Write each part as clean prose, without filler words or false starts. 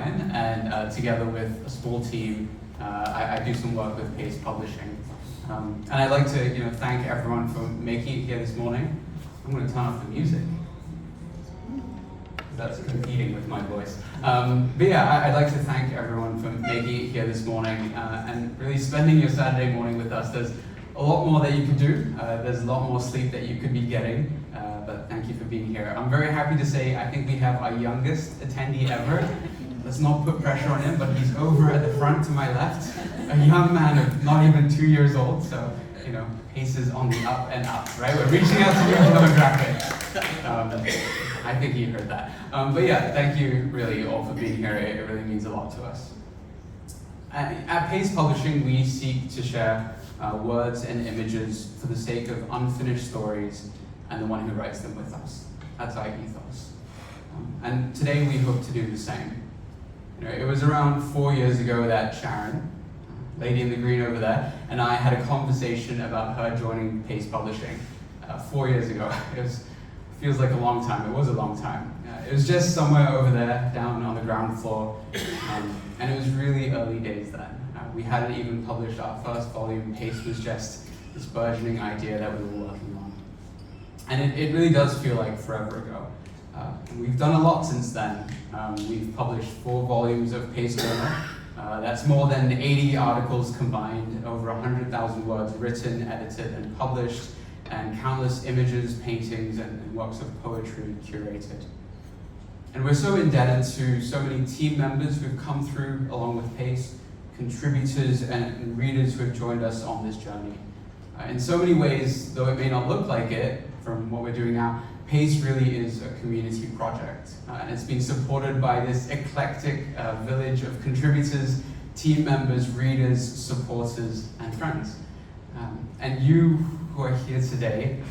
Sharyn, and together with a small team, I do some work with Pace Publishing. And I'd like to thank everyone for making it here this morning. I'm going to turn off the music. That's competing with my voice. But yeah, I'd like to thank everyone for making it here this morning and really spending your Saturday morning with us. There's a lot more that you could do. There's a lot more sleep that you could be getting. But thank you for being here. I'm very happy to say I think we have our youngest attendee ever. Let's not put pressure on him, but he's over at the front to my left. A young man of not even 2 years old. So, Pace is on the up and up, right? We're reaching out to new demographics. I think he heard that. But yeah, thank you really all for being here. It really means a lot to us. At Pace Publishing, we seek to share words and images for the sake of unfinished stories and the one who writes them with us. That's our ethos. And today we hope to do the same. It was around 4 years ago that Sharyn, lady in the green over there, and I had a conversation about her joining Pace Publishing 4 years ago. Feels like a long time. It was a long time. It was just somewhere over there, down on the ground floor, and it was really early days then. We hadn't even published our first volume. Pace was just this burgeoning idea that we were working on. And it really does feel like forever ago. And we've done a lot since then. We've published 4 volumes of Pace Journal. That's more than 80 articles combined, over 100,000 words written, edited, and published, and countless images, paintings, and works of poetry curated. And we're so indebted to so many team members who've come through along with Pace, contributors and readers who have joined us on this journey. In so many ways, though it may not look like it from what we're doing now, Pace really is a community project. And it's been supported by this eclectic village of contributors, team members, readers, supporters, and friends. And you who are here today,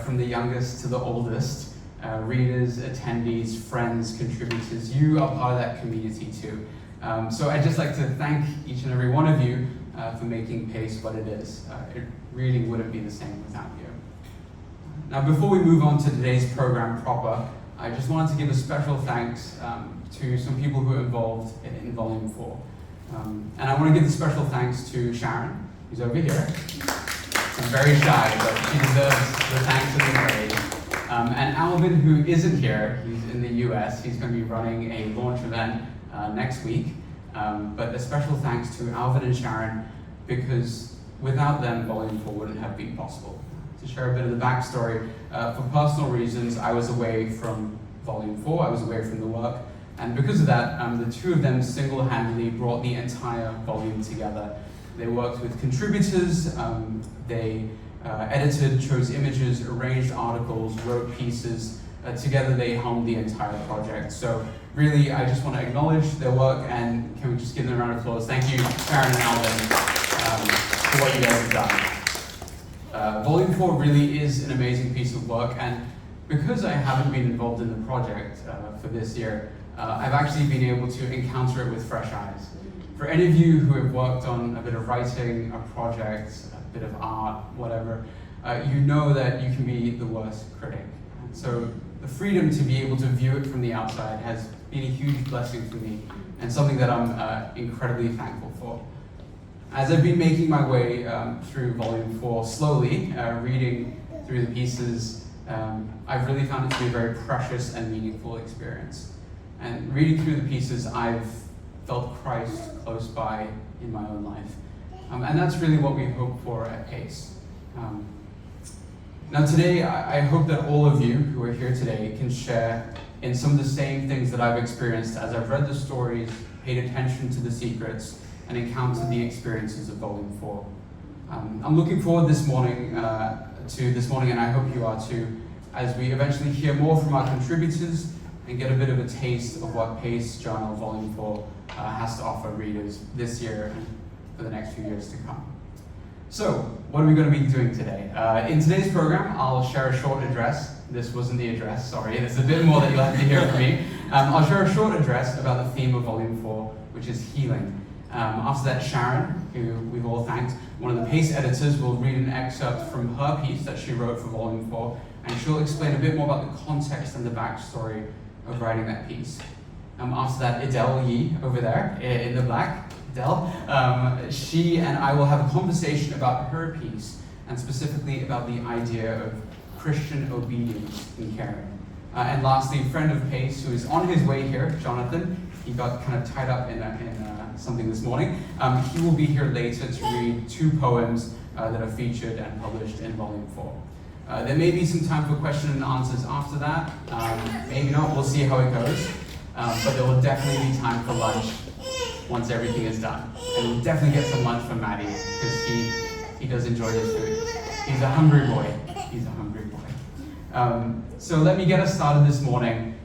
from the youngest to the oldest, readers, attendees, friends, contributors, you are part of that community too. So I'd just like to thank each and every one of you for making Pace what it is. It really wouldn't be the same without you. Now, before we move on to today's program proper, I just wanted to give a special thanks to some people who are involved in Volume 4. And I want to give a special thanks to Sharyn, who's over here. She's very shy, but she deserves the thanks and the praise. And Alvin, who isn't here, he's in the US. He's going to be running a launch event next week. But a special thanks to Alvin and Sharyn, because without them, Volume 4 wouldn't have been possible. To share a bit of the backstory, for personal reasons, I was away from Volume 4, I was away from the work, and because of that, the two of them single-handedly brought the entire volume together. They worked with contributors, they edited, chose images, arranged articles, wrote pieces. Together they helmed the entire project. So really, I just want to acknowledge their work, and can we just give them a round of applause? Thank you, Sharyn and Alvin, for what you guys have done. Volume 4 really is an amazing piece of work, and because I haven't been involved in the project for this year, I've actually been able to encounter it with fresh eyes. For any of you who have worked on a bit of writing, a project, a bit of art, whatever, you know that you can be the worst critic. And so the freedom to be able to view it from the outside has been a huge blessing for me, and something that I'm incredibly thankful for. As I've been making my way through Volume 4 slowly, reading through the pieces, I've really found it to be a very precious and meaningful experience. And reading through the pieces, I've felt Christ close by in my own life. And that's really what we hope for at Pace. Now today, I hope that all of you who are here today can share in some of the same things that I've experienced as I've read the stories, paid attention to the secrets, and encountered the experiences of Volume 4. I'm looking forward this morning, and I hope you are too, as we eventually hear more from our contributors and get a bit of a taste of what Pace Journal Volume 4 has to offer readers this year and for the next few years to come. So, what are we going to be doing today? In today's program, I'll share a short address. This wasn't the address, sorry. There's a bit more that you'll have to hear from me. I'll share a short address about the theme of Volume 4, which is healing. After that, Sharyn, who we've all thanked, one of the Pace editors, will read an excerpt from her piece that she wrote for Volume 4, and she'll explain a bit more about the context and the backstory of writing that piece. After that, Idelle Yee over there in the black, Idelle, she and I will have a conversation about her piece, and specifically about the idea of Christian obedience in caring. And lastly, a friend of Pace, who is on his way here, Jonathan. He got kind of tied up in something this morning. He will be here later to read 2 poems that are featured and published in Volume 4. There may be some time for question and answers after that. Maybe not, we'll see how it goes. But there will definitely be time for lunch once everything is done. And we'll definitely get some lunch from Maddie, because he does enjoy his food. He's a hungry boy. He's a hungry boy. So let me get us started this morning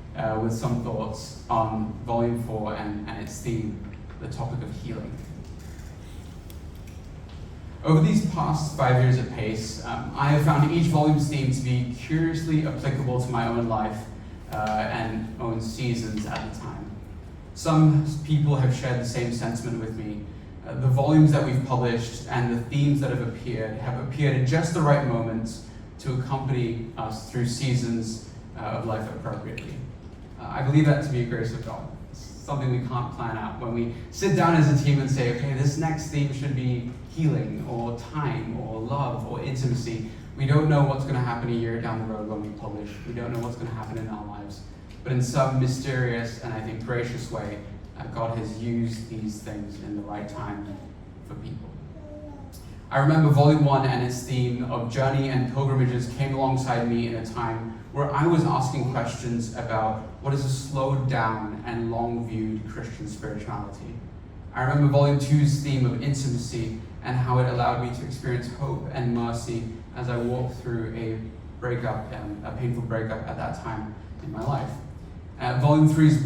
with some thoughts on Volume 4 and its theme, the topic of healing. Over these past 5 years at Pace, I have found each volume's theme to be curiously applicable to my own life and own seasons at the time. Some people have shared the same sentiment with me. The volumes that we've published and the themes that have appeared at just the right moments to accompany us through seasons of life appropriately. I believe that to be a grace of God. It's something we can't plan out. When we sit down as a team and say, okay, this next theme should be healing or time or love or intimacy, we don't know what's going to happen a year down the road when we publish. We don't know what's going to happen in our lives. But in some mysterious and I think gracious way, God has used these things in the right time for people. I remember Volume 1 and its theme of journey and pilgrimages came alongside me in a time where I was asking questions about what is a slowed down and long-viewed Christian spirituality. I remember Volume 2's theme of intimacy and how it allowed me to experience hope and mercy as I walked through a painful breakup at that time in my life. Volume 3's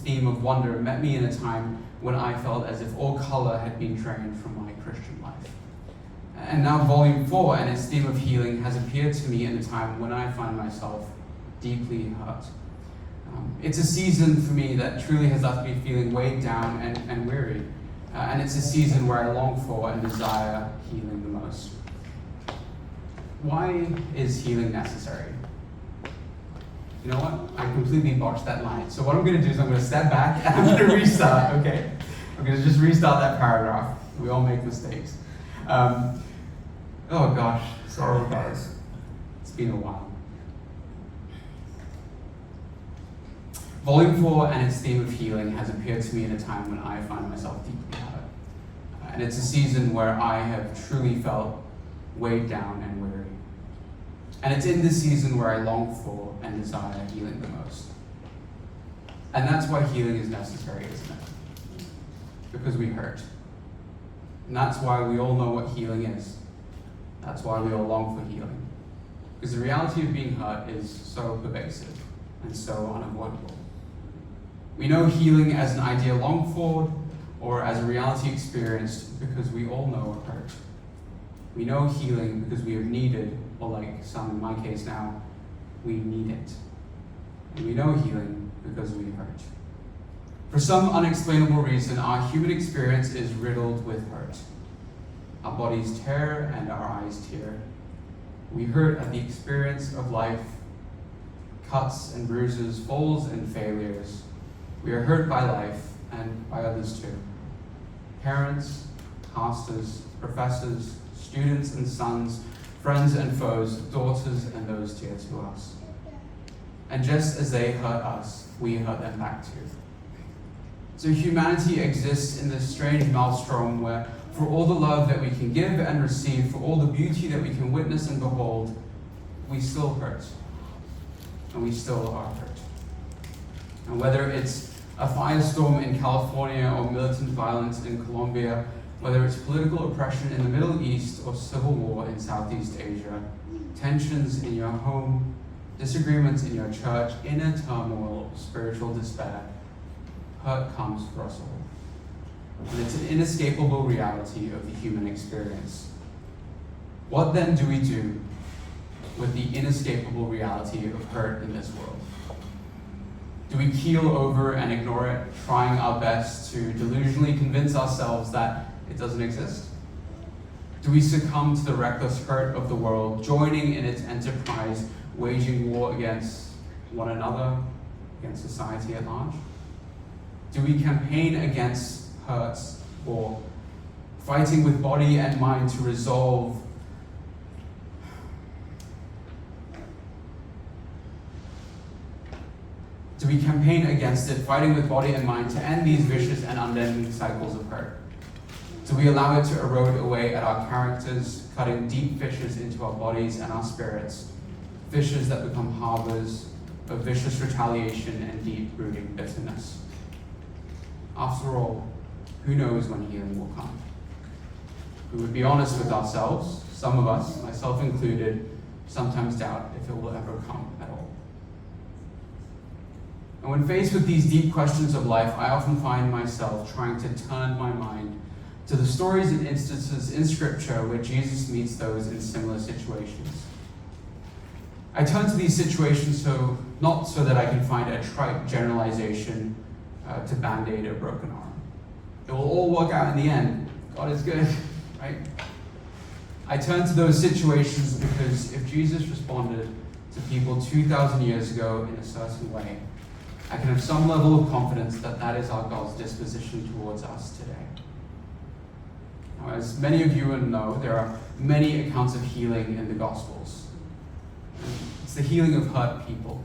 theme of wonder met me in a time when I felt as if all color had been drained from my Christian life. And now Volume 4 and its theme of healing has appeared to me in a time when I find myself deeply hurt. It's a season for me that truly has left me feeling weighed down and weary. And it's a season where I long for and desire healing the most. Why is healing necessary? You know what? I completely botched that line. So what I'm going to do is I'm going to step back and I'm going to restart, okay? I'm going to just restart that paragraph. We all make mistakes. Oh gosh. Sorry guys. It's been a while. Volume 4 and its theme of healing has appeared to me in a time when I find myself deeply hurt. And it's a season where I have truly felt weighed down and weary. And it's in this season where I long for and desire healing the most. And that's why healing is necessary, isn't it? Because we hurt. And that's why we all know what healing is. That's why we all long for healing. Because the reality of being hurt is so pervasive and so unavoidable. We know healing as an idea longed for or as a reality experienced because we all know a hurt. We know healing because we have needed, or like some in my case now, we need it. And we know healing because we hurt. For some unexplainable reason, our human experience is riddled with hurt. Our bodies tear and our eyes tear. We hurt at the experience of life, cuts and bruises, falls and failures. We are hurt by life and by others too. Parents, pastors, professors, students and sons, friends and foes, daughters and those dear to us. And just as they hurt us, we hurt them back too. So humanity exists in this strange maelstrom where for all the love that we can give and receive, for all the beauty that we can witness and behold, we still hurt. And we still are hurt. And whether it's a firestorm in California or militant violence in Colombia, whether it's political oppression in the Middle East or civil war in Southeast Asia, tensions in your home, disagreements in your church, inner turmoil, spiritual despair, hurt comes for us all. And it's an inescapable reality of the human experience. What then do we do with the inescapable reality of hurt in this world? Do we keel over and ignore it, trying our best to delusionally convince ourselves that it doesn't exist? Do we succumb to the reckless hurt of the world, joining in its enterprise, waging war against one another, against society at large? Do we campaign against hurts or fighting with body and mind to resolve Do we campaign against it, fighting with body and mind to end these vicious and unending cycles of hurt? Do we allow it to erode away at our characters, cutting deep fissures into our bodies and our spirits, fissures that become harbors of vicious retaliation and deep-rooting bitterness? After all, who knows when healing will come? We would be honest with ourselves. Some of us, myself included, sometimes doubt if it will ever come at all. And when faced with these deep questions of life, I often find myself trying to turn my mind to the stories and instances in Scripture where Jesus meets those in similar situations. I turn to these situations not so that I can find a trite generalization to band-aid a broken arm. It will all work out in the end. God is good, right? I turn to those situations because if Jesus responded to people 2,000 years ago in a certain way, I can have some level of confidence that that is our God's disposition towards us today. Now, as many of you will know, there are many accounts of healing in the Gospels. It's the healing of hurt people.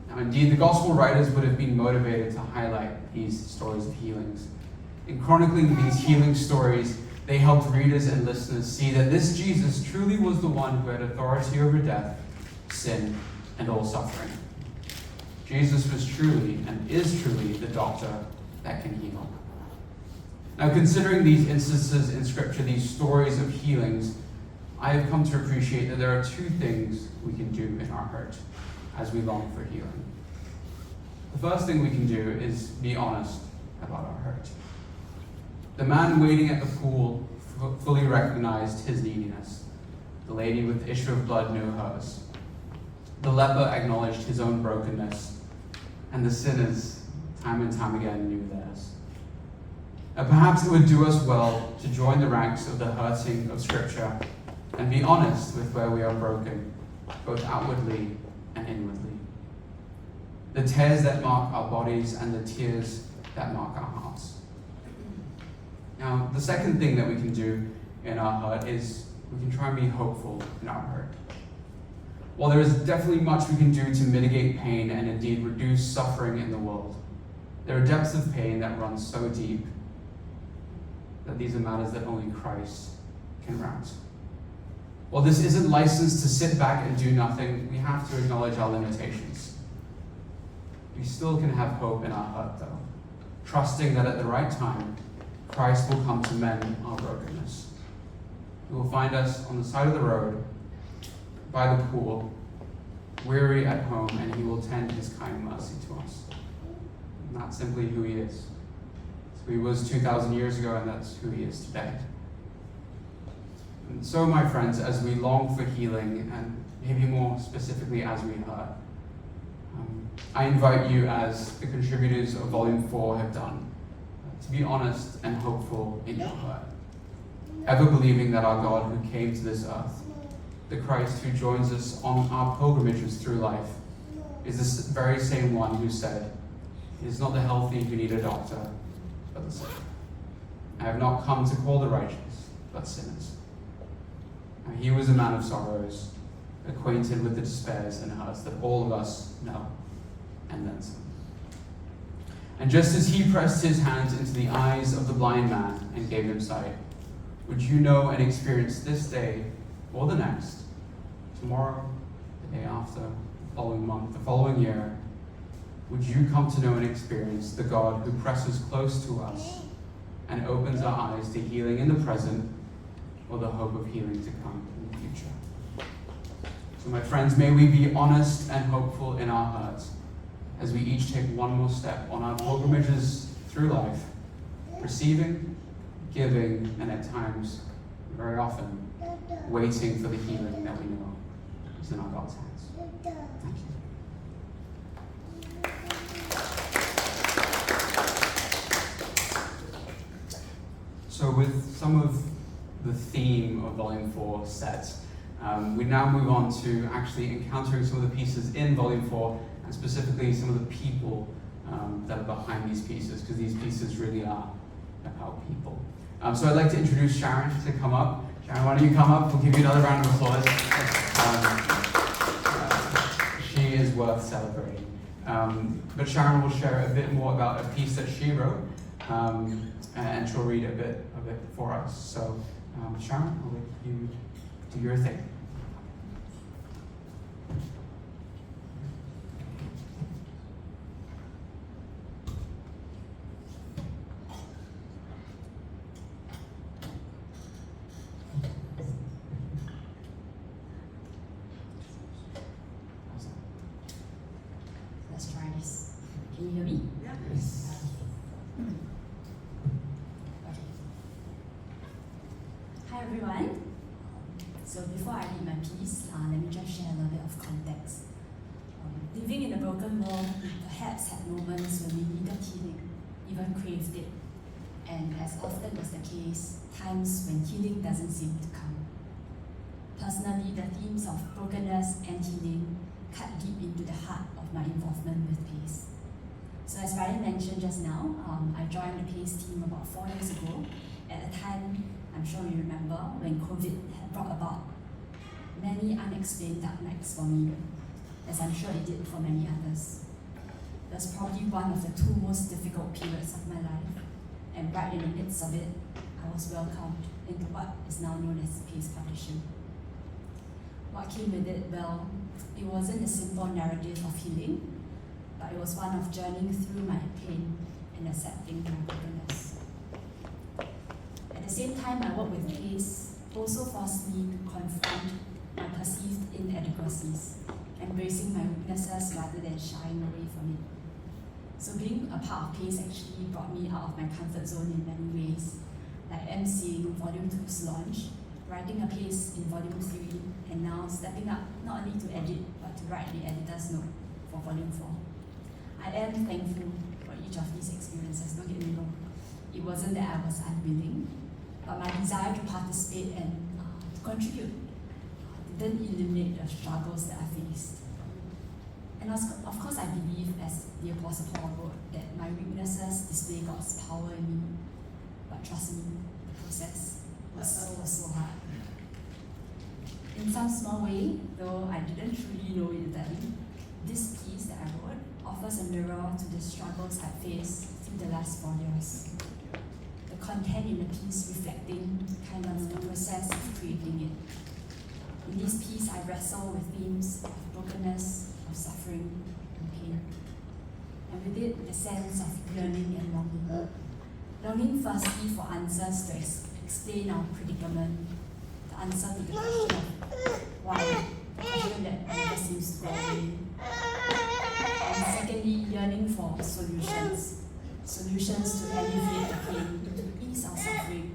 Now, indeed, the Gospel writers would have been motivated to highlight these stories of healings. In chronicling these healing stories, they helped readers and listeners see that this Jesus truly was the one who had authority over death, sin, and all suffering. Jesus was truly and is truly the doctor that can heal. Now, considering these instances in Scripture, these stories of healings, I have come to appreciate that there are two things we can do in our hurt as we long for healing. The first thing we can do is be honest about our hurt. The man waiting at the pool fully recognized his neediness. The lady with the issue of blood knew hers. The leper acknowledged his own brokenness, and the sinners, time and time again, knew theirs. Now, perhaps it would do us well to join the ranks of the hurting of Scripture and be honest with where we are broken, both outwardly and inwardly. The tears that mark our bodies and the tears that mark our hearts. Now, the second thing that we can do in our hurt is we can try and be hopeful in our hurt. While there is definitely much we can do to mitigate pain and indeed reduce suffering in the world, there are depths of pain that run so deep that these are matters that only Christ can rout. While this isn't licensed to sit back and do nothing, we have to acknowledge our limitations. We still can have hope in our hurt, though, trusting that at the right time, Christ will come to mend our brokenness. He will find us on the side of the road, by the pool, weary at home, and he will tend his kind mercy to us. And that's simply who he is. That's who he was 2,000 years ago, and that's who he is today. And so, my friends, as we long for healing, and maybe more specifically as we hurt, I invite you, as the contributors of Volume 4 have done, to be honest and hopeful in your hurt, ever believing that our God who came to this earth, the Christ who joins us on our pilgrimages through life, is this very same one who said, "It is not the healthy who need a doctor, but the sick. I have not come to call the righteous, but sinners." And he was a man of sorrows, acquainted with the despairs and hurts that all of us know, and then some. And just as he pressed his hands into the eyes of the blind man and gave him sight, would you know and experience this day or the next, tomorrow, the day after, the following month, the following year, would you come to know and experience the God who presses close to us and opens our eyes to healing in the present or the hope of healing to come in the future? So, my friends, may we be honest and hopeful in our hearts as we each take one more step on our pilgrimages through life, receiving, giving, and at times, very often, waiting for the healing that we know is in our God's hands. Thank you. So with some of the theme of Volume 4 set, we now move on to actually encountering some of the pieces in Volume 4 and specifically some of the people that are behind these pieces, because these pieces really are about people. So I'd like to introduce Sharyn to come up. Sharyn, why don't you come up? We'll give you another round of applause. She is worth celebrating. But Sharyn will share a bit more about a piece that she wrote, and she'll read a bit of it for us. So, Sharyn, I'll let you do your thing. Let's try this. Can you hear me? Yeah. Yes. Okay. Hi everyone. So before I read my piece, let me just share a little bit of context. Living in a broken world, we perhaps had moments when we needed healing, even craved it. And as often was the case, times when healing doesn't seem to come. Personally, the themes of brokenness and healing cut deep into the heart of my involvement with PACE. So as Ryan mentioned just now, I joined the PACE team about 4 years ago, at a time, I'm sure you remember, when COVID had brought about many unexplained dark nights for me, as I'm sure it did for many others. It was probably one of the 2 most difficult periods of my life, and right in the midst of it, I was welcomed into what is now known as PACE Publishing. What came with it? Well, it wasn't a simple narrative of healing, but it was one of journeying through my pain and accepting my brokenness. At the same time, my work with PACE also forced me to confront my perceived inadequacies, embracing my weaknesses rather than shying away from it. So being a part of PACE actually brought me out of my comfort zone in many ways, like emceeing Volume 2's launch, writing a piece in Volume 3, and now stepping up not only to edit, but to write the editor's note for Volume 4. I am thankful for each of these experiences, don't get me wrong. It wasn't that I was unwilling, but my desire to participate and to contribute didn't eliminate the struggles that I faced. And of course I believe, as the Apostle Paul wrote, that my weaknesses display God's power in me. But trust me, the process was so hard. In some small way, though I didn't truly know it then, this piece that I wrote offers a mirror to the struggles I faced through the last 4 years. The content in the piece reflecting kind of the process of creating it. In this piece, I wrestle with themes of brokenness, of suffering, and pain. And with it, the sense of yearning and longing. Longing firstly for answers to explain our predicament, the answer to the question of why, the question that never seems to go away. And secondly, yearning for solutions to alleviate the pain, to ease our suffering,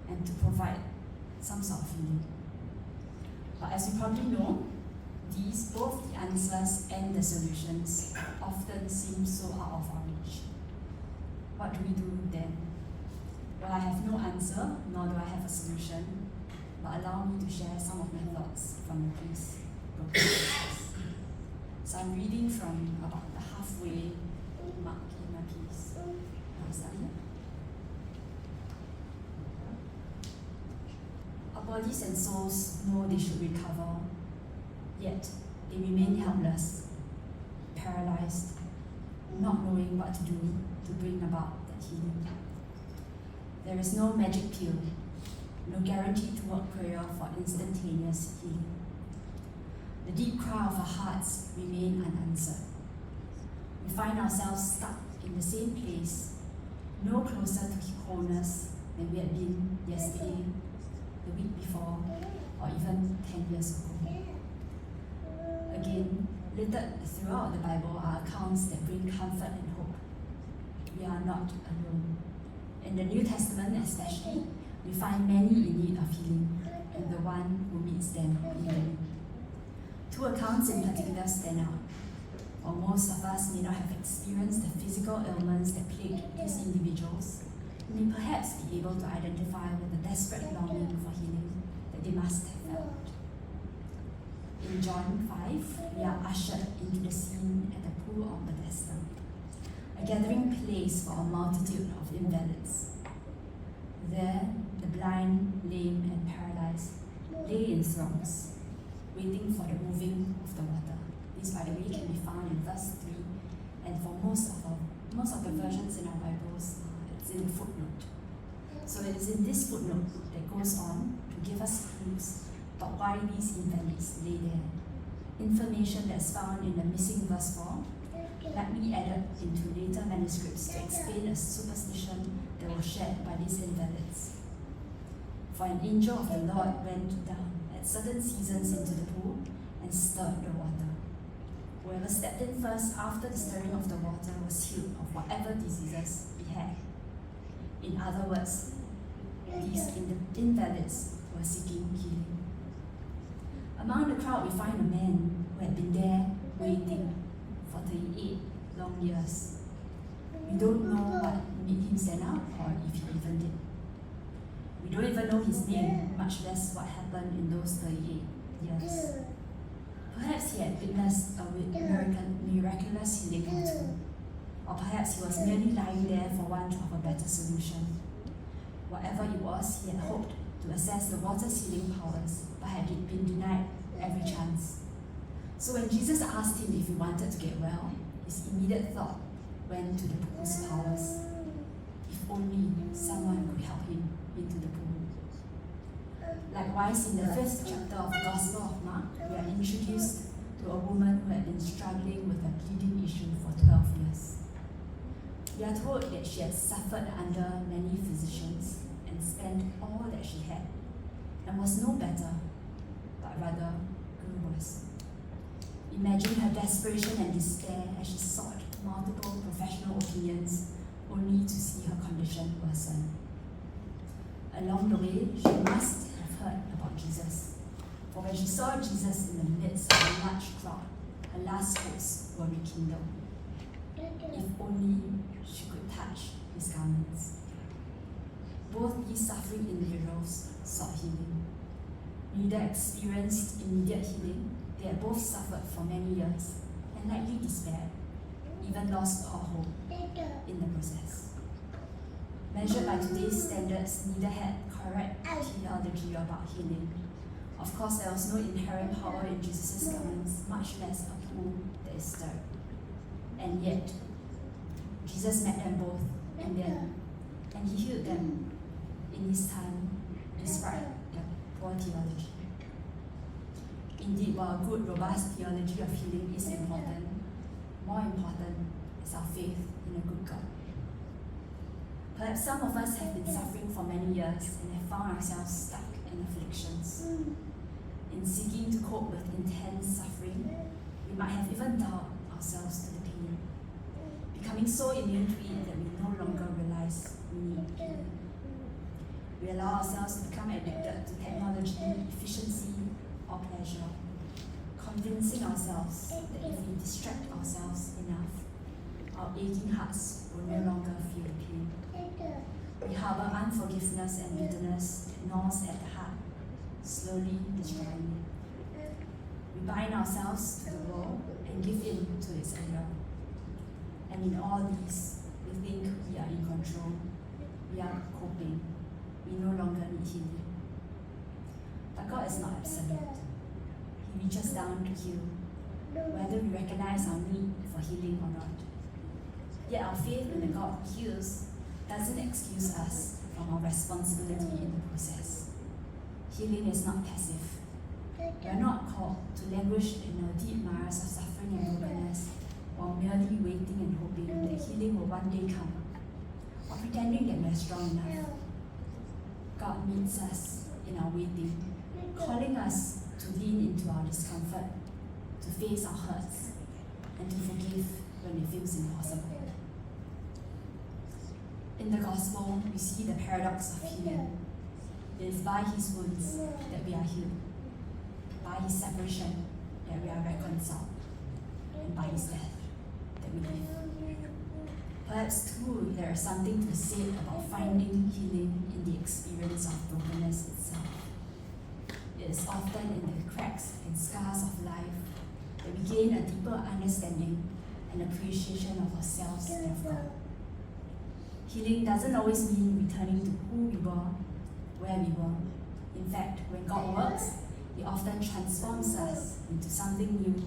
and to provide some sort of healing. But as you probably know, both the answers and the solutions often seem so out of our reach. What do we do then? Well, I have no answer, nor do I have a solution, but allow me to share some of my thoughts from the piece. So I'm reading from about the halfway mark in my piece. I'll start here. Our bodies and souls know they should recover, yet they remain helpless, paralyzed, not knowing what to do to bring about that healing. There is no magic pill, no guaranteed work prayer for instantaneous healing. The deep cry of our hearts remain unanswered. We find ourselves stuck in the same place, no closer to wholeness than we had been yesterday, the week before, or even 10 years ago. Again, littered throughout the Bible are accounts that bring comfort and hope. We are not alone. In the New Testament especially, we find many in need of healing, and the one who meets them healing. 2 accounts in particular stand out. While most of us may not have experienced the physical ailments that plagued these individuals, we may perhaps be able to identify with the desperate longing for healing that they must have felt. in John 5, we are ushered into the scene at the pool of Bethesda, a gathering place for a multitude of invalids. There, the blind, lame, and paralyzed lay in throngs, waiting for the moving of the water. This, by the way, can be found in verse 3, and for most of the versions in our Bibles, it's in the footnote. So it is in this footnote that goes on to give us clues about why these invalids lay there. Information that's found in the missing verse 4, likely added into later manuscripts to explain a superstition that was shared by these invalids. For an angel of the Lord went down at certain seasons into the pool and stirred the water. Whoever stepped in first after the stirring of the water was healed of whatever diseases he had. In other words, these invalids were seeking healing. Among the crowd, we find a man who had been there waiting for 38 long years. We don't know what made him stand up or if he even did. We don't even know his name, much less what happened in those 38 years. Perhaps he had witnessed a miraculous healing or two, or perhaps he was merely lying there for want of a better solution. Whatever it was, he had hoped to assess the water's healing powers, but had been denied every chance. So when Jesus asked him if he wanted to get well, his immediate thought went to the pool's powers. If only someone could help him into the pool. Likewise, in the 5th chapter of the Gospel of Mark, we are introduced to a woman who had been struggling with a bleeding issue for 12 years. We are told that she had suffered under many physicians and spent all that she had, and was no better, but rather grew worse. Imagine her desperation and despair as she sought multiple professional opinions only to see her condition worsen. Along the way, she must have heard about Jesus, for when she saw Jesus in the midst of a large crowd, her last hopes were rekindled. If only she could touch his garments. Both these suffering individuals sought healing. Neither experienced immediate healing. They had both suffered for many years and likely despaired, even lost all hope in the process. Measured by today's standards, neither had correct theology about healing. Of course, there was no inherent power in Jesus' garments, much less a pool that is stirred. And yet, Jesus met them both, and he healed them in his time, despite their poor theology. Indeed, while a good, robust theology of healing is important, more important is our faith in a good God. Perhaps some of us have been suffering for many years and have found ourselves stuck in afflictions. In seeking to cope with intense suffering, we might have even doubted ourselves to the pain, becoming so immune to it that we no longer realize we need healing. We allow ourselves to become addicted to technology, efficiency, or pleasure, convincing ourselves that if we distract ourselves enough, our aching hearts will no longer feel pain. We harbor unforgiveness and bitterness that gnaws at the heart, slowly destroying it. We bind ourselves to the world and give in to its allure. And in all these, we think we are in control, we are coping, we no longer need healing. But God is not absolute. He reaches down to heal, whether we recognize our need for healing or not. Yet our faith in the God who heals doesn't excuse us from our responsibility in the process. Healing is not passive. We are not called to languish in the deep mires of suffering and brokenness, while merely waiting and hoping that healing will one day come, or pretending that we are strong enough. God meets us in our waiting, calling us to lean into our discomfort, to face our hurts, and to forgive when it feels impossible. In the Gospel, we see the paradox of healing. It is by his wounds that we are healed, by his separation that we are reconciled, and by his death that we live. Perhaps too, there is something to be said about finding healing in the experience of brokenness itself. It is often in the cracks and scars of that we gain a deeper understanding and appreciation of ourselves and of God. Healing doesn't always mean returning to who we were, where we were. In fact, when God works, He often transforms us into something new,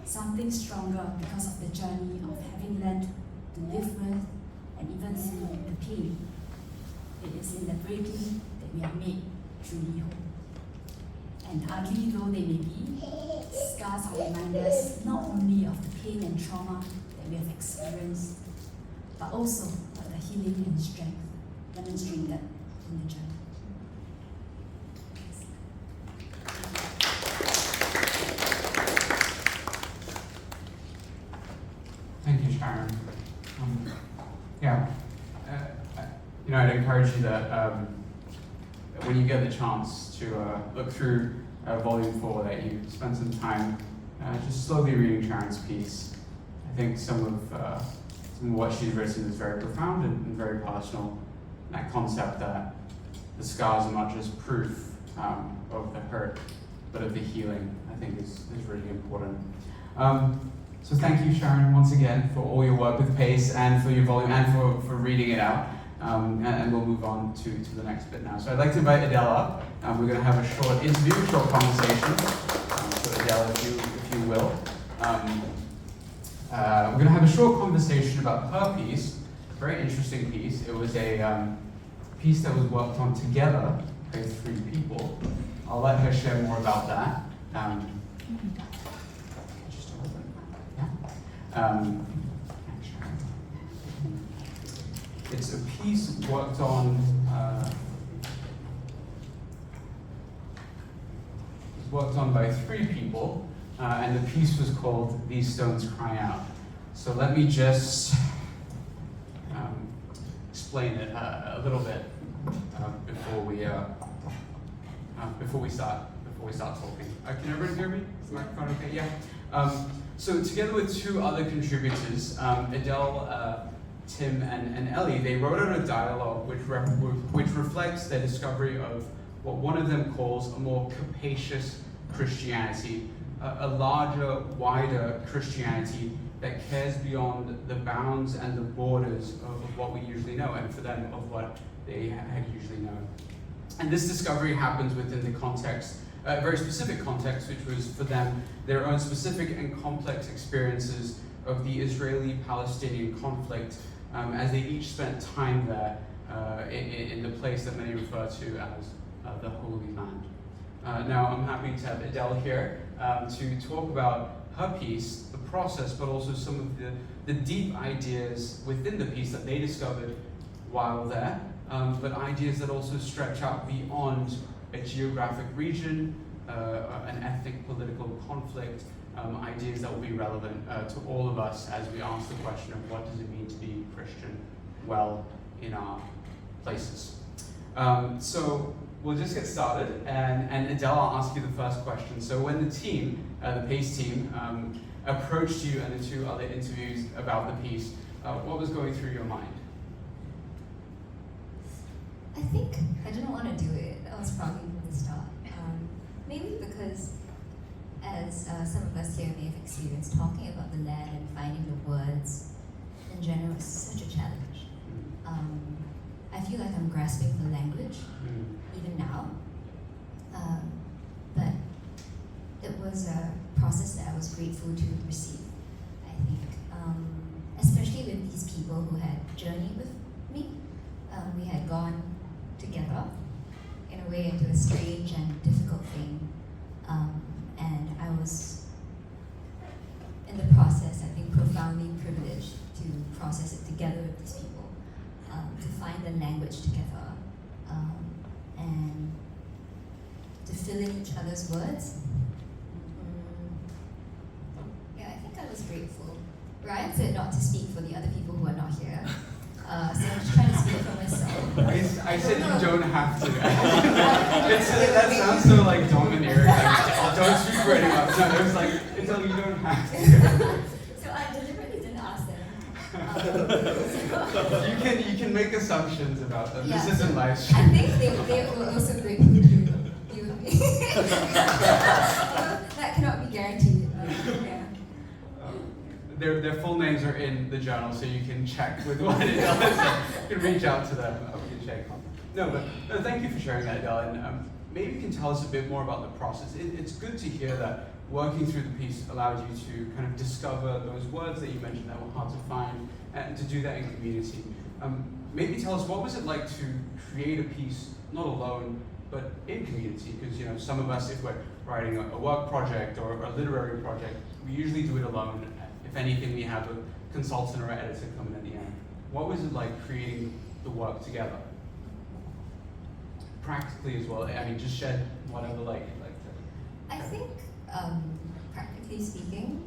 something stronger because of the journey of having learned to live with and even through the pain. It is in the breaking that we are made truly whole. And ugly though they may be, scars are reminders not only of the pain and trauma that we have experienced, but also of the healing and strength demonstrated in the journey. Thank you, Sharyn. I'd encourage you that when you get the chance to look through Volume 4, that you spend some time just slowly reading Sharyn's piece. I think some of what she's written is very profound and very personal. That concept that the scars are not just proof of the hurt, but of the healing, I think is really important. So thank you, Sharyn, once again, for all your work with PACE and for your volume and for reading it out. And we'll move on to the next bit now. So I'd like to invite Idelle up. We're going to have a short interview, short conversation. So Idelle, if you will. We're going to have a short conversation about her piece, a very interesting piece. It was a piece that was worked on together by 3 people. I'll let her share more about that. Just a little bit. Yeah. It's a piece worked on by 3 people, and the piece was called "These Stones Cry Out." So let me just explain it a little bit before we start talking. Can everyone hear me? Is the microphone okay? Yeah. So together with 2 other contributors, Idelle, Tim, and Ellie, they wrote out a dialogue which reflects their discovery of what one of them calls a more capacious Christianity, a larger, wider Christianity that cares beyond the bounds and the borders of what we usually know, and for them, of what they had usually known. And this discovery happens within the context, a very specific context, which was for them their own specific and complex experiences of the Israeli-Palestinian conflict, as they each spent time there in the place that many refer to as the Holy Land. Now, I'm happy to have Idelle here to talk about her piece, the process, but also some of the deep ideas within the piece that they discovered while there, but ideas that also stretch out beyond a geographic region, an ethnic political conflict, ideas that will be relevant to all of us as we ask the question of what does it mean to be Christian well in our places. So we'll just get started, and Idelle, I'll ask you the first question. So when the team, the PACE team, approached you and the 2 other interviews about the piece, what was going through your mind? I think I didn't want to do it. I was probably from the start. Maybe because, as some of us here may have experienced, talking about the land and finding the words in general is such a challenge. I feel like I'm grasping for language, even now. But it was a process that I was grateful to receive, I think. Especially with these people who had journeyed with me. We had gone together in a way into a strange and difficult thing. And I was, in the process, I think, profoundly privileged to process it together with these people, to find the language together, and to fill in each other's words. Yeah, I think I was grateful. Ryan said not to speak for the other people who are not here. So I'm just trying to speak for myself. I said you don't have to. That sounds so like domineering. Like, don't speak for anyone. No, it was like, until you don't have to. So I deliberately didn't ask them. You can make assumptions about them. Yeah, This isn't live I stream. think they were also grateful to you with me. That cannot be guaranteed. Yeah. their full names are in the journal, so you can check with what Idelle is. You can reach out to them. We can check. No, thank you for sharing that, Idelle. And maybe you can tell us a bit more about the process. It's good to hear that working through the piece allowed you to kind of discover those words that you mentioned that were hard to find, and to do that in community. Maybe tell us, what was it like to create a piece, not alone, but in community? Because some of us, if we're writing a work project or a literary project, we usually do it alone. If anything, we have a consultant or an editor come in at the end. What was it like creating the work together? Practically as well. I mean, just shed whatever light you'd like to. I think, practically speaking,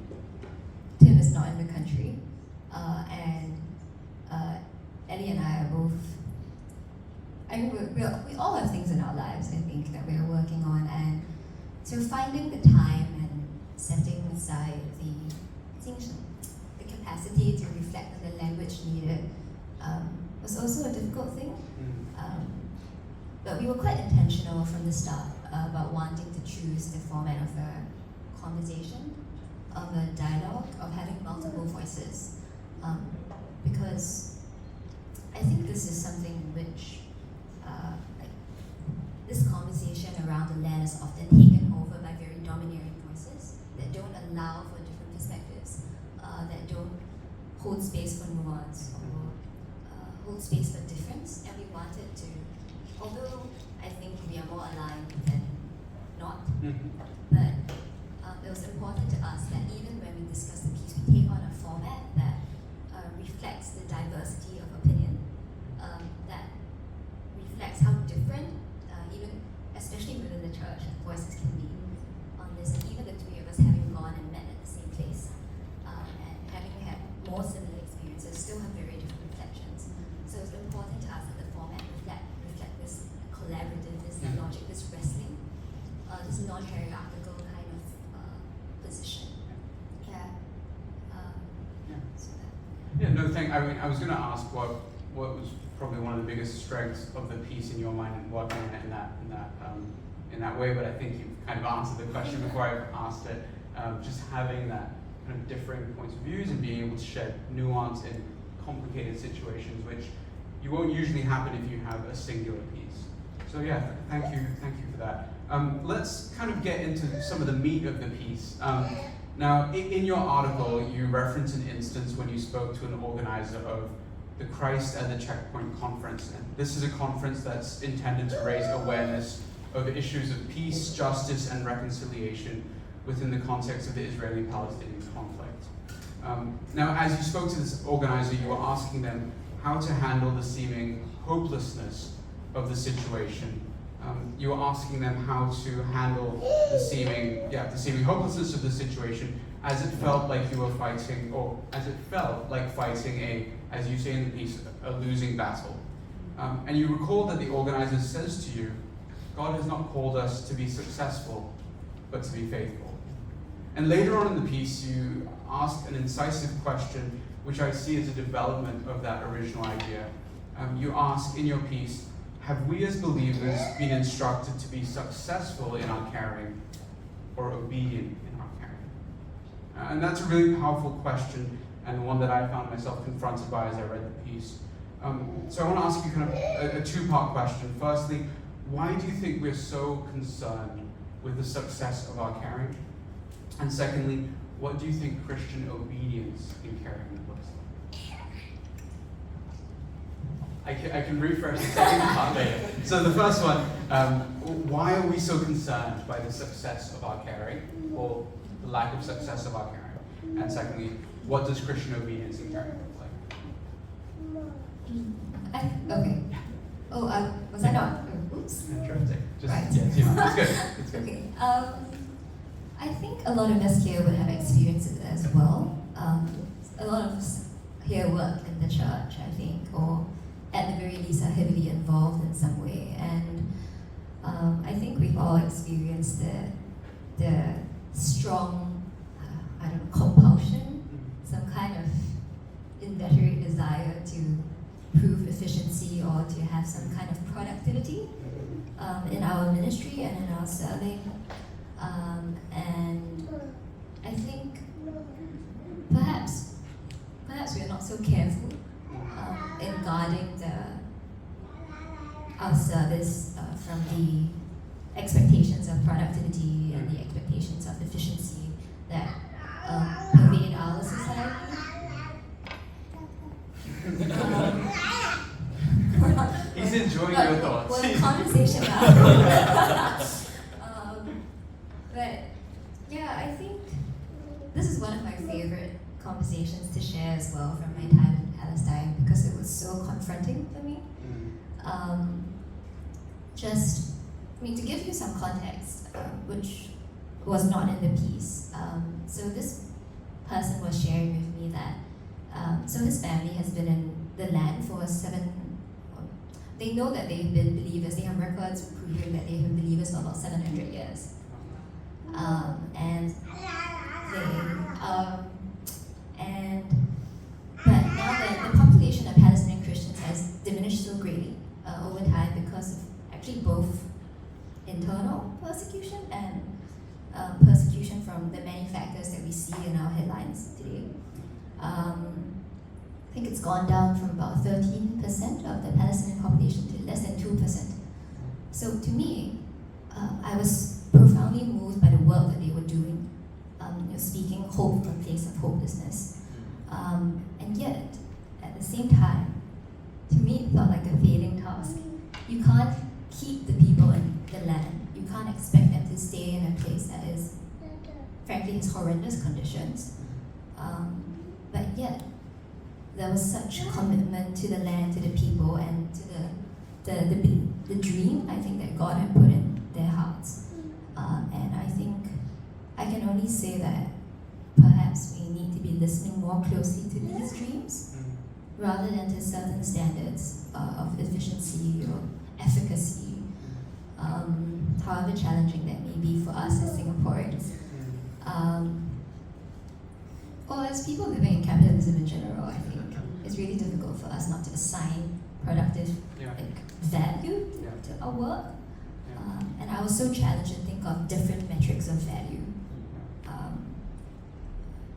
Tim is not in the country, and Ellie and I are both. I mean, we all have things in our lives, I think, that we are working on, and so finding the time and setting aside the capacity to reflect on the language needed was also a difficult thing. But we were quite intentional from the start about wanting to choose the format of a conversation, of a dialogue, of having multiple voices. Because I think this is something which, this conversation around the land is often taken over by very domineering voices that don't allow for different perspectives, that don't hold space for nuance or hold space for difference. And we wanted to, although I think we are more aligned than not, but it was important to us that even when we discuss the piece, we take on a format that reflects the diversity of opinion, that reflects how different, even especially within the church, voices can be on this. And even the three of us having gone and met at the same place, and having had more similar experiences, still have very different reflections. So it's important to us that the format reflect this collaborative, this logic, this wrestling, this non-hierarchical kind of position. I was going to ask what was probably one of the biggest strengths of the piece in your mind and working on it in that way, but I think you've kind of answered the question before I asked it. Just having that kind of differing points of views and being able to shed nuance in complicated situations, which you won't usually happen if you have a singular piece. So yeah, thank you for that. Let's kind of get into some of the meat of the piece. Now, in your article, you reference an instance when you spoke to an organizer of the Christ at the Checkpoint Conference. And this is a conference that's intended to raise awareness of issues of peace, justice, and reconciliation within the context of the Israeli-Palestinian conflict. Now, as you spoke to this organizer, you were asking them how to handle the seeming hopelessness of the situation. You were asking them how to handle the seeming hopelessness of the situation as it felt like you were fighting, or as it felt like fighting as you say in the piece, a losing battle. And you recall that the organizer says to you, God has not called us to be successful, but to be faithful. And later on in the piece, you ask an incisive question, which I see as a development of that original idea. You ask in your piece, have we as believers been instructed to be successful in our caring or obedient in our caring? And that's a really powerful question, and one that I found myself confronted by as I read the piece. So I want to ask you kind of a two-part question. Firstly, why do you think we're so concerned with the success of our caring? And secondly, what do you think Christian obedience in caring looks like? I can refresh the second part later. So the first one, why are we so concerned by the success of our caring, or the lack of success of our caring? And secondly, what does Christian obedience in caring look like? Okay. Oh, was I not? Oops. Interesting. Just, right. Yes, it's good. It's good. Okay. I think a lot of us here would have experienced it as well. A lot of us here work in the church, I think, or at the very least are heavily involved in some way. And I think we've all experienced the strong, compulsion, some kind of inveterate desire to prove efficiency or to have some kind of productivity in our ministry and in our serving. And I think perhaps service from the expectations of productivity and the expectations of efficiency that pervade our society. He's enjoying your thoughts. We're in conversation now. But yeah, I think this is one of my favorite conversations to share as well from my time in Palestine because it was so confronting for me. To give you some context, which was not in the piece. So this person was sharing with me that so his family has been in the land for they know that they've been believers, they have records proving that they've been believers for about 700 years. But now that the population of Palestinian Christians has diminished so greatly over time because of actually both internal persecution and persecution from the many factors that we see in our headlines today. I think it's gone down from about 13% of the Palestinian population to less than 2%. So to me, I was profoundly moved by the work that they were doing, speaking hope from a place of hopelessness. And yet, at the same time, to me it felt like a failing task. You can't keep the people in the land. You can't expect them to stay in a place that is, frankly, has horrendous conditions. But yet, there was such commitment to the land, to the people, and to the dream, I think, that God had put in their hearts. And I think I can only say that perhaps we need to be listening more closely to these dreams rather than to certain standards of efficiency or efficacy, however challenging that may be for us as Singaporeans. Or as people living in capitalism in general, I think it's really difficult for us not to assign productive value to our work. And I was so challenged to think of different metrics of value.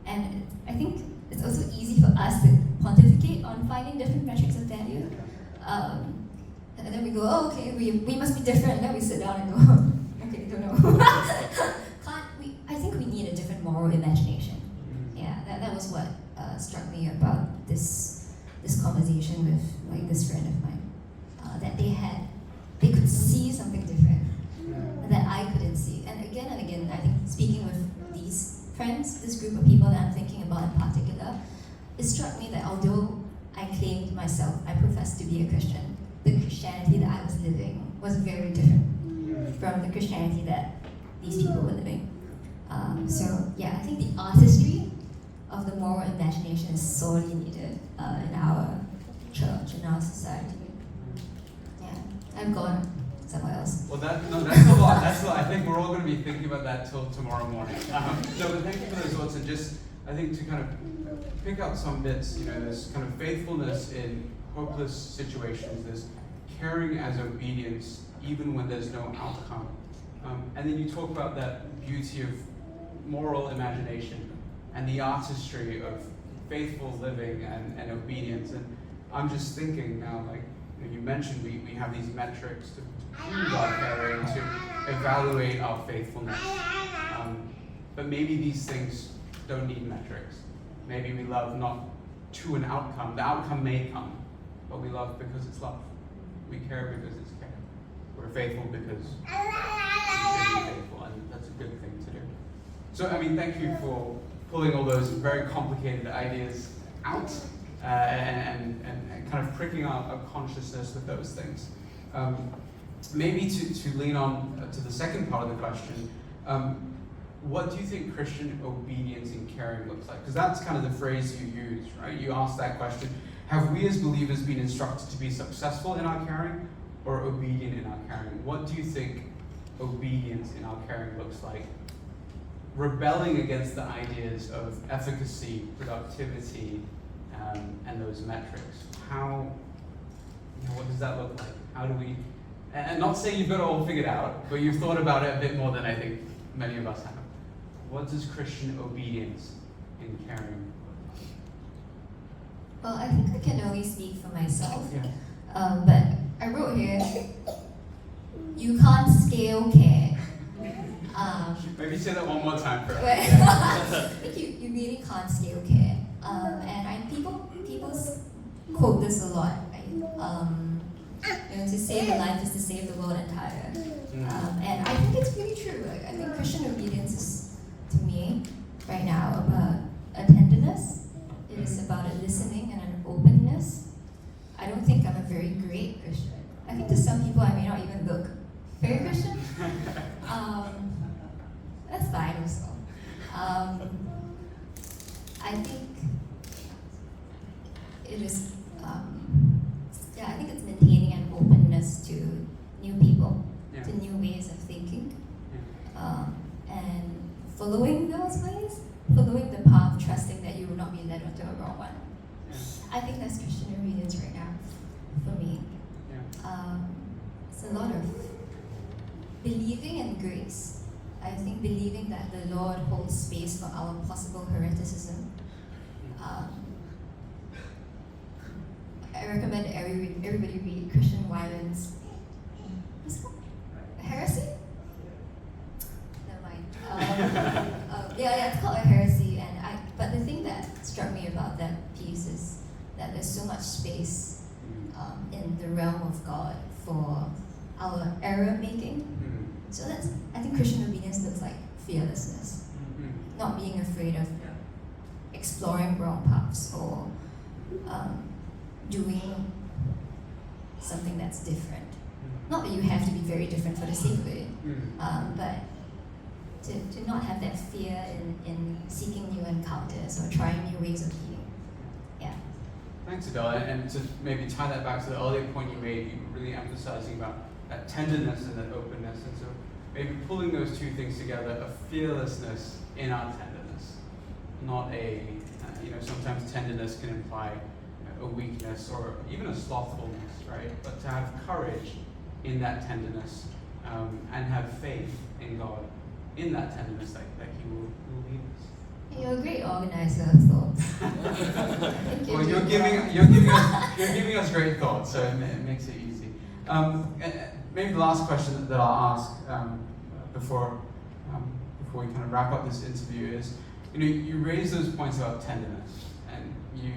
And I think it's also easy for us to pontificate on finding different metrics of value. And then we go, oh, okay, we must be different. And then we sit down and go, okay, don't know. I think we need a different moral imagination. Yeah, that was what struck me about this conversation with this friend of mine. That they could see something different that I couldn't see. And again, I think speaking with these friends, this group of people that I'm thinking about in particular, it struck me that although I claimed myself, I professed to be a Christian, the Christianity that I was living was very different from the Christianity that these people were living. So yeah, I think the artistry of the moral imagination is sorely needed in our church, in our society. Yeah, I've gone somewhere else. Well, that's a lot. That's a lot. I think we're all going to be thinking about that till tomorrow morning. No, but thank you for those thoughts, and just I think to kind of pick out some bits. This kind of faithfulness in hopeless situations, this caring as obedience, even when there's no outcome. And then you talk about that beauty of moral imagination and the artistry of faithful living and obedience. And I'm just thinking now, like you mentioned, we have these metrics to prove our caring, to evaluate our faithfulness. But maybe these things don't need metrics. Maybe we love not to an outcome. The outcome may come, but we love because it's love. We care because it's care. We're faithful because we should be faithful, and that's a good thing to do. So, thank you for pulling all those very complicated ideas out and kind of pricking our consciousness with those things. Maybe to lean on to the second part of the question, what do you think Christian obedience and caring looks like? Because that's kind of the phrase you use, right? You ask that question. Have we as believers been instructed to be successful in our caring or obedient in our caring? What do you think obedience in our caring looks like? Rebelling against the ideas of efficacy, productivity, and those metrics. What does that look like? How do we, and not saying you've got it all figured out, but you've thought about it a bit more than I think many of us have. What does Christian obedience in caring look like? Well, I think I can only speak for myself. Yeah. But I wrote here, You can't scale care. Maybe say that one more time for us. I think you really can't scale care. People quote this a lot. To save a life is to save the world entire. And I think it's really true. I think Christian obedience is, to me, right now, about a tenderness. It is about a listening and an openness. I don't think I'm a very great Christian. I think to some people I may not even look very Christian. That's fine also. I think it is, I think it's maintaining an openness to new people, to new ways of thinking, and following those ways, following the path, trusting that you will not be led onto a wrong one. I think that's Christian obedience right now for me. It's a lot of believing in grace. I think believing that the Lord holds space for our possible hereticism. I recommend everybody read Christian Wyman's, what's it called? Heresy? Never mind. It's called A Heresy. But the thing that struck me about that piece is that there's so much space in the realm of God for our error making. So I think Christian obedience looks like fearlessness, not being afraid of exploring wrong paths or doing something that's different. Not that you have to be very different for the sake of it, but to not have that fear in seeking new encounters or trying new ways of being. Yeah. Thanks, Idelle. And to maybe tie that back to the earlier point you made, you were really emphasizing about that tenderness and that openness. And so maybe pulling those two things together, a fearlessness in our tenderness, not sometimes tenderness can imply a weakness or even a slothfulness, right? But to have courage in that tenderness and have faith in God in that tenderness that He will lead us. You're a great organizer of thoughts. Well, you're giving us great thoughts, so it makes it easy. Maybe the last question that I'll ask before we kind of wrap up this interview is, you raise those points about tenderness, and you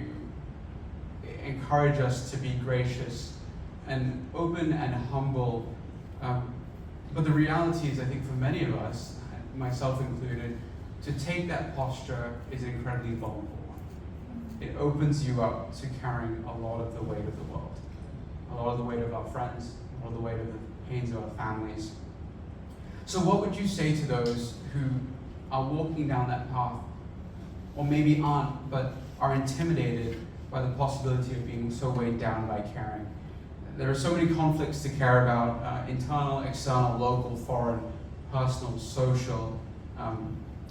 encourage us to be gracious and open and humble. But the reality is, I think for many of us, myself included, to take that posture is an incredibly vulnerable one. It opens you up to carrying a lot of the weight of the world, a lot of the weight of our friends, a lot of the weight of the pains of our families. So what would you say to those who are walking down that path, or maybe aren't, but are intimidated by the possibility of being so weighed down by caring? There are so many conflicts to care about, internal, external, local, foreign, personal, social.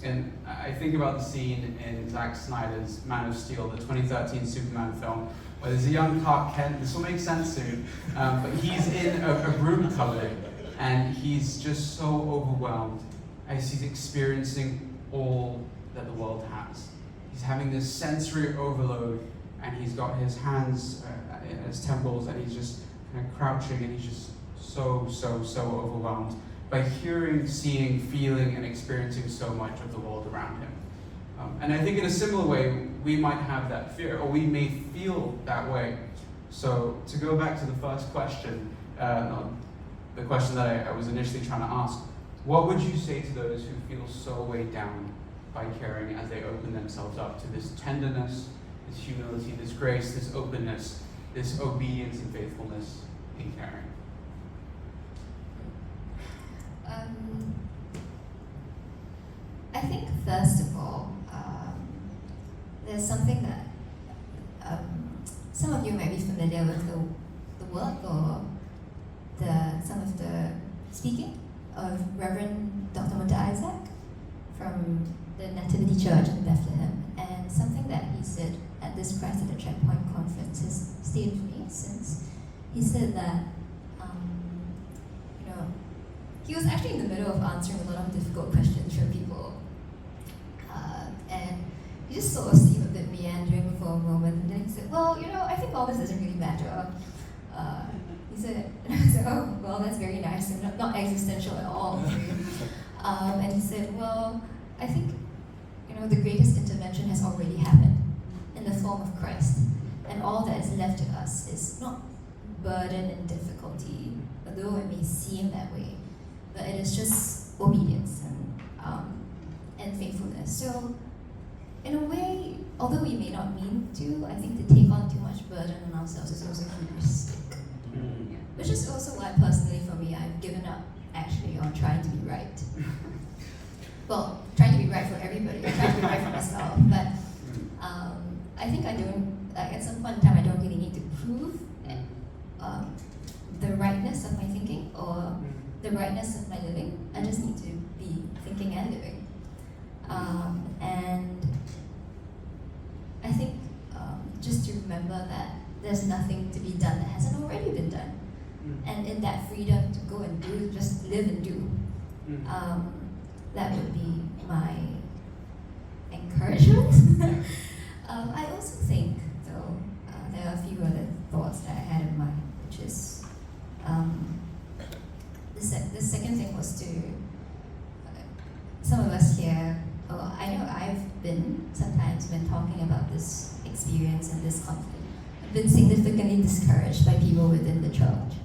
And I think about the scene in Zack Snyder's Man of Steel, the 2013 Superman film, where there's a young Clark Kent. This will make sense soon, but he's in a broom cupboard, and he's just so overwhelmed as he's experiencing all that the world has. He's having this sensory overload, and he's got his hands at his temples, and he's just kind of crouching, and he's just so overwhelmed by hearing, seeing, feeling, and experiencing so much of the world around him. And I think in a similar way, we might have that fear, or we may feel that way. So to go back to the first question, the question that I was initially trying to ask, what would you say to those who feel so weighed down by caring as they open themselves up to this tenderness, this humility, this grace, this openness, this obedience and faithfulness in caring? I think first of all, there's something that some of you might be familiar with the work or some of the speaking of Reverend Dr. Munter Isaac from the Nativity Church in Bethlehem, and something that he said at this Christ at the Checkpoint conference has stayed with me since. He said that he was actually in the middle of answering a lot of difficult questions from people, and he just sort of seemed a bit meandering for a moment, and then he said, well, I think all this doesn't really matter. He and I said, oh, well, that's very nice and not existential at all. And he said, well, I think, the greatest intervention has already happened in the form of Christ. And all that is left to us is not burden and difficulty, although it may seem that way, but it is just obedience and faithfulness. So, in a way, although we may not mean to, I think to take on too much burden on ourselves is also hubristic. Which is also why, personally, for me, I've given up actually on trying to be right. Well, trying to be right for everybody, trying to be right for myself, but I think I don't, at some point in time, I don't really need to prove the rightness of my thinking or the rightness of my living. I just need to be thinking and living. And I think just to remember that there's nothing to be done that hasn't already been done. And in that freedom to go and do, just live and do. That would be my encouragement. I also think, though, there are a few other thoughts that I had in mind, which is the second thing was to some of us here. I know I've been sometimes when talking about this experience and this conflict, I've been significantly discouraged by people within the church.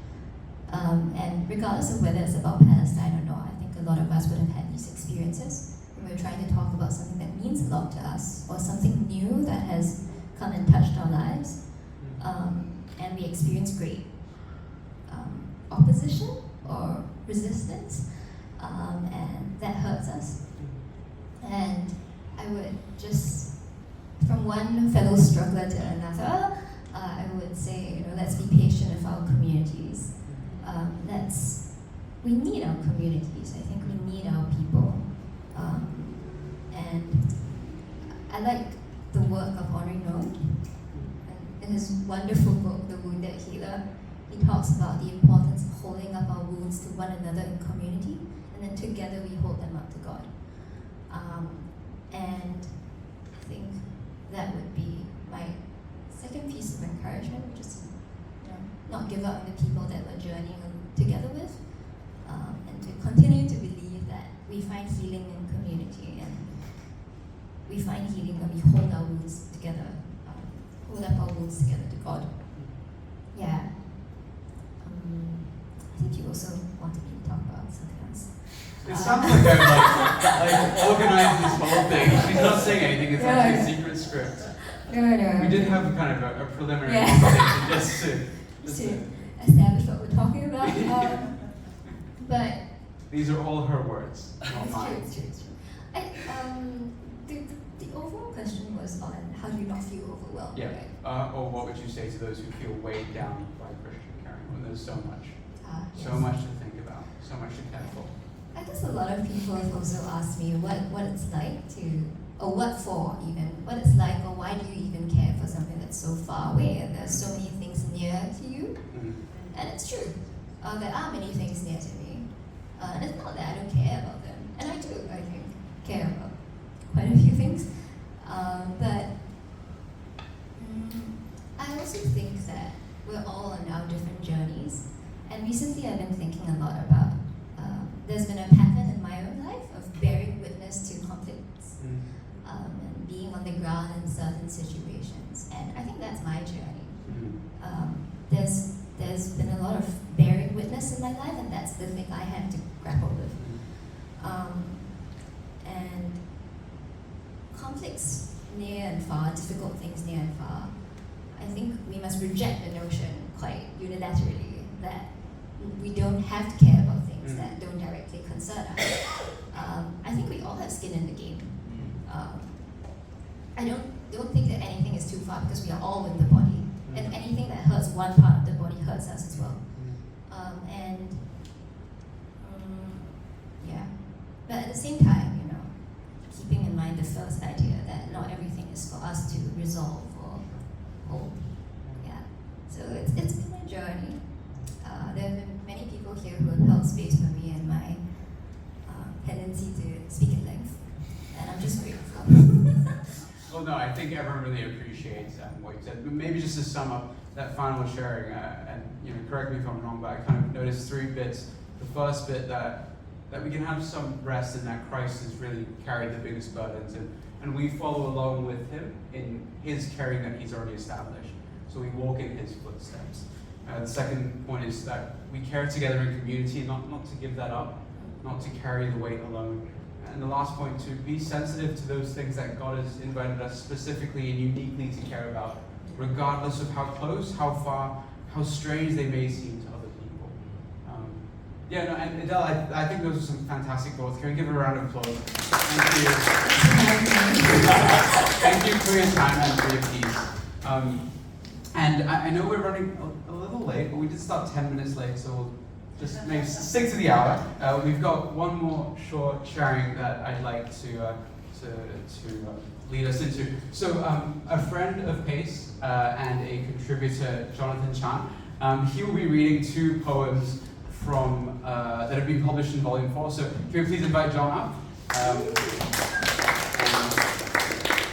And regardless of whether it's about Palestine or not, I think a lot of us would have had these experiences when we're trying to talk about something that means a lot to us or something new that has come and touched our lives. And we experience great opposition or resistance, and that hurts us. And I would just, from one fellow struggler to another, I would say, let's be patient with our communities. We need our communities. I think we need our people. And I like the work of Henri Nouwen. In his wonderful book, The Wounded Healer, he talks about the importance of holding up our wounds to one another in community, and then together we hold them up to God. And I think that would be my second piece of encouragement, which is not give up on the people that we're journeying together with, and to continue to believe that we find healing in community, and we find healing when we hold our wounds together, hold up our wounds together to God. Yeah. I think you also wanted me to talk about something else. It sounds like I've like organized this whole thing. She's not saying anything, it's actually a secret script. No. We did have kind of a preliminary Yeah. conversation just to establish what we're talking about. But these are all her words, not mine. It's true. The overall question was on how do you not feel overwhelmed, Yeah. right? Or what would you say to those who feel weighed down by Christian caring when there's so much? Yes. So much to think about, so much to care for. I guess a lot of people have also asked me what it's like to, or what for even, what it's like, or why do you even care for something that's so far away and there's so many things near to you? And it's true. There are many things near to me. And it's not that I don't care about them. And I do, I think, care about quite a few things. But I also think that we're all on our different journeys. And recently I've been thinking a lot about, there's been a pattern in my own life of bearing witness to conflicts and being on the ground in certain situations. And I think that's my journey. There's been a lot of bearing witness in my life, and that's the thing I had to grapple with. And conflicts near and far, difficult things near and far, I think we must reject the notion quite unilaterally that we don't have to care about things that don't directly concern us. I think we all have skin in the game. I don't think that anything is too far because we are all in the body. And anything that hurts one part of the body hurts us as well. Yeah. But at the same time, keeping in mind the first idea that not everything is for us to resolve or hold. Yeah. So it's been a journey. There have been many people here who have held space for me and my tendency to speak at length. And I'm just grateful. Well, no, I think everyone really appreciates what you said. But maybe just to sum up that final sharing, and correct me if I'm wrong, but I kind of noticed 3 bits. The first bit that we can have some rest in that Christ has really carried the biggest burdens, and we follow along with him in his carrying that he's already established. So we walk in his footsteps. The second point is that we care together in community, not to give that up, not to carry the weight alone. And the last point, to be sensitive to those things that God has invited us specifically and uniquely to care about, regardless of how close, how far, how strange they may seem to other people. And Idelle, I think those are some fantastic thoughts. Can we give her a round of applause? Thank you. Thank you for your time and for your peace. And I know we're running a little late, but we did start 10 minutes late, so we'll just maybe stick to the hour. We've got one more short sharing that I'd like to lead us into. So a friend of Pace and a contributor, Jonathan Chan, he will be reading 2 poems from that have been published in Volume 4. So can we please invite John up?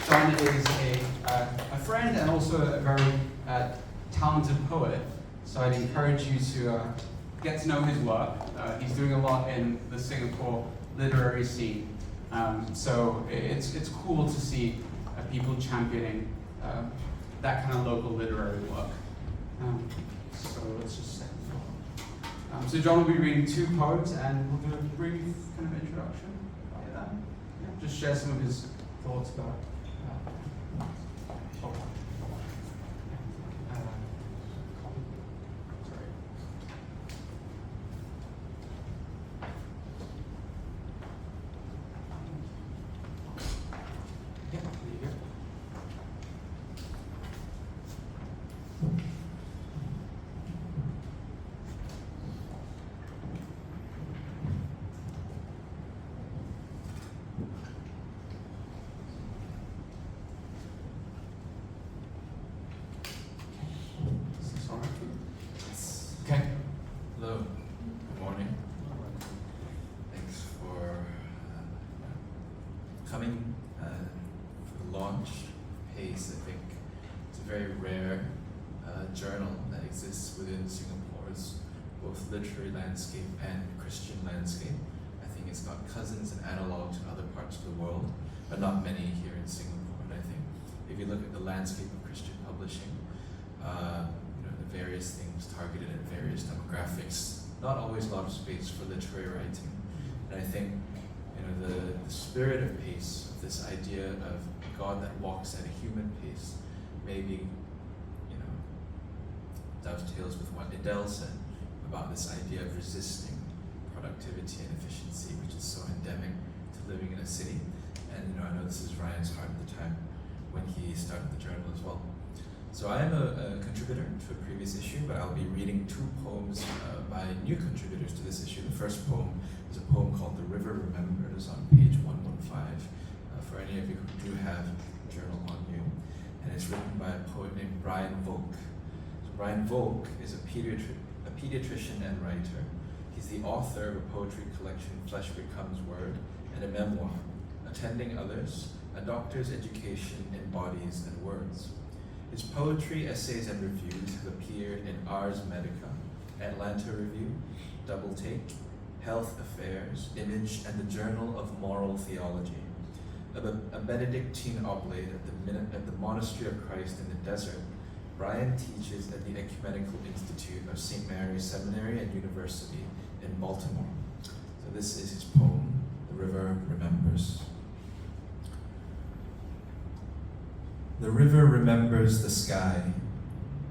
John is a friend and also a very talented poet. So I'd encourage you to get to know his work. He's doing a lot in the Singapore literary scene. So it's cool to see people championing that kind of local literary work. So let's just set so John will be reading 2 poems, and we'll do a brief kind of introduction about that. Just share some of his thoughts about coming for the launch of Pace. I think it's a very rare journal that exists within Singapore's both literary landscape and Christian landscape. I think it's got cousins and analogs in other parts of the world, but not many here in Singapore. And I think if you look at the landscape of Christian publishing, the various things targeted at various demographics, not always a lot of space for literary writing. And I think the spirit of Pace, of this idea of God that walks at a human pace, maybe dovetails with what Idelle said about this idea of resisting productivity and efficiency, which is so endemic to living in a city. And I know this is Ryan's heart at the time when he started the journal as well. So I am a contributor to a previous issue, but I'll be reading 2 poems by new contributors to this issue. The first poem is a poem called The River Remembers on page 115, for any of you who do have a journal on you. And it's written by a poet named Brian Volk. So Brian Volk is a pediatrician and writer. He's the author of a poetry collection, Flesh Becomes Word, and a memoir, Attending Others, A Doctor's Education in Bodies and Words. His poetry, essays, and reviews have appeared in Ars Medica, Atlanta Review, Double Take, Health Affairs, Image, and the Journal of Moral Theology. A Benedictine oblate at the Monastery of Christ in the Desert, Brian teaches at the Ecumenical Institute of St. Mary's Seminary and University in Baltimore. So this is his poem, The River Remembers. The river remembers the sky,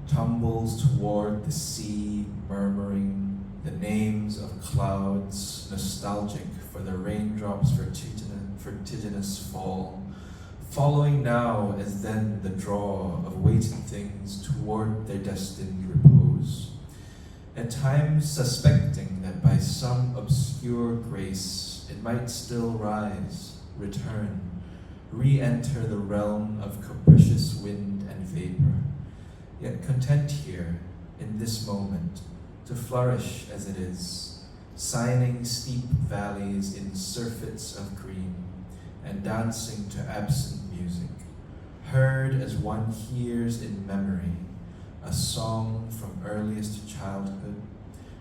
tumbles toward the sea, murmuring the names of clouds, nostalgic for the raindrops' vertiginous fall, following now as then the draw of waiting things toward their destined repose, at times suspecting that by some obscure grace it might still rise, return, re-enter the realm of capricious wind and vapor, yet content here, in this moment, to flourish as it is, signing steep valleys in surfeits of green, and dancing to absent music, heard as one hears in memory, a song from earliest childhood,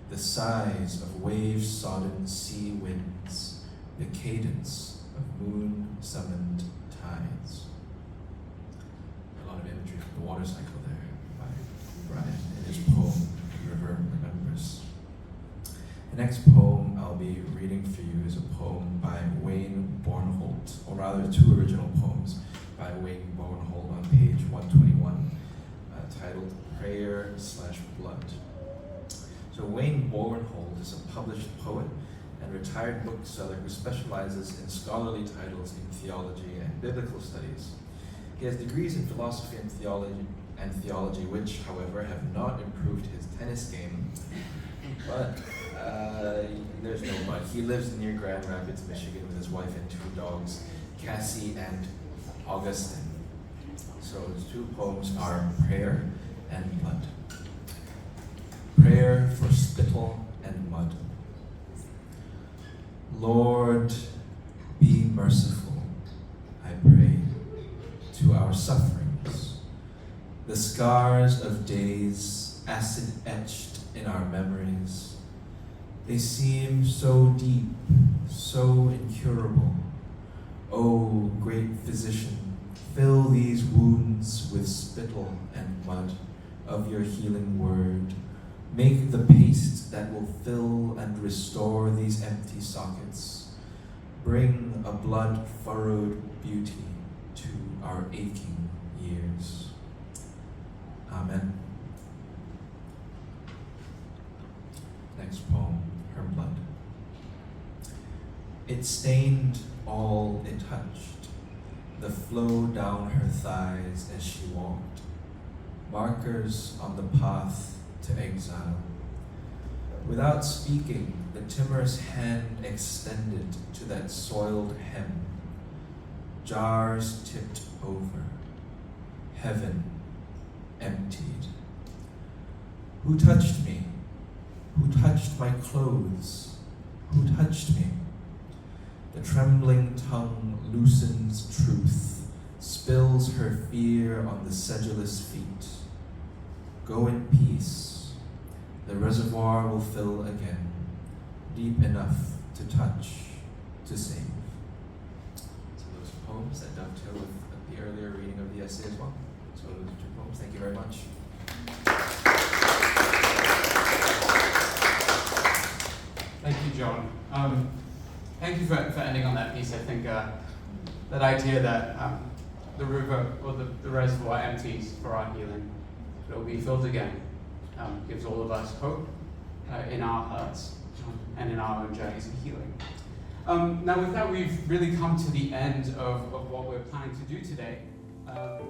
the sighs of wave-sodden sea winds, the cadence of moon-summoned tides. A lot of imagery from the water cycle there by Brian in his poem, River Remembers. The next poem I'll be reading for you is a poem by Wayne Bornholt, or rather two original poems by Wayne Bornholt on page 121, titled Prayer/Blood. So Wayne Bornholt is a published poet and retired bookseller who specializes in scholarly titles in theology and biblical studies. He has degrees in philosophy and theology, which, however, have not improved his tennis game. But there's no but. He lives near Grand Rapids, Michigan, with his wife and two dogs, Cassie and Augustine. So his two poems are Prayer and Blood. Prayer for spittle and mud. Lord, be merciful, I pray, to our sufferings, the scars of days acid etched in our memories. They seem so deep, so incurable. O great physician, fill these wounds with spittle and mud of your healing word. Make the paste that will fill and restore these empty sockets. Bring a blood-furrowed beauty to our aching years. Amen. Next poem, Her Blood. It stained all it touched, the flow down her thighs as she walked, markers on the path to exile. Without speaking, the timorous hand extended to that soiled hem, jars tipped over, heaven emptied. Who touched me? Who touched my clothes? Who touched me? The trembling tongue loosens truth, spills her fear on the sedulous feet. Go in peace. The reservoir will fill again, deep enough to touch, to save. So those poems that dovetail with the earlier reading of the essay as well. So those are two poems. Thank you very much. Thank you, John. Thank you for ending on that piece. I think that idea that the river or the reservoir empties for our healing, it will be filled again, gives all of us hope in our hearts and in our own journeys of healing. Now with that, we've really come to the end of what we're planning to do today. Now.